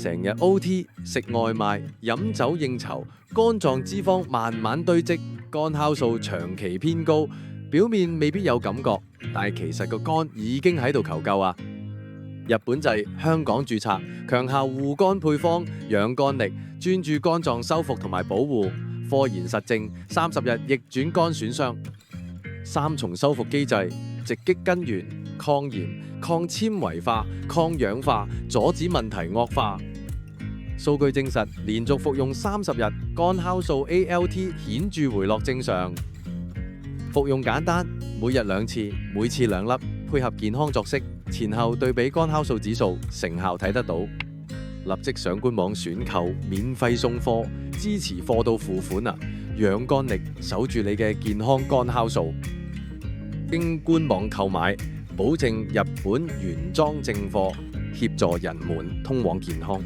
成日 OT 食外賣、飲酒應酬，肝臟脂肪慢慢堆積，肝酵素長期偏高，表面未必有感覺，但係其實個肝已經喺度求救啊！日本製，香港註冊，強效護肝配方，養肝力，專注肝臟修復同埋保護，科研實證，30日逆轉肝損傷，3重修復機制，直擊根源，抗炎、抗纖維化、抗氧化，阻止問題惡化。數據證實，連續服用30日，肝酵素 ALT 顯著回落正常。服用簡單，每日2次，每次2粒，配合健康作息，前後對比肝酵素指數，成效睇得到。立即上官網選購，免費送貨，支持貨到付款啊！養肝力，守住你嘅健康肝酵素。經官網購買，保證日本原裝正貨，協助人們通往健康。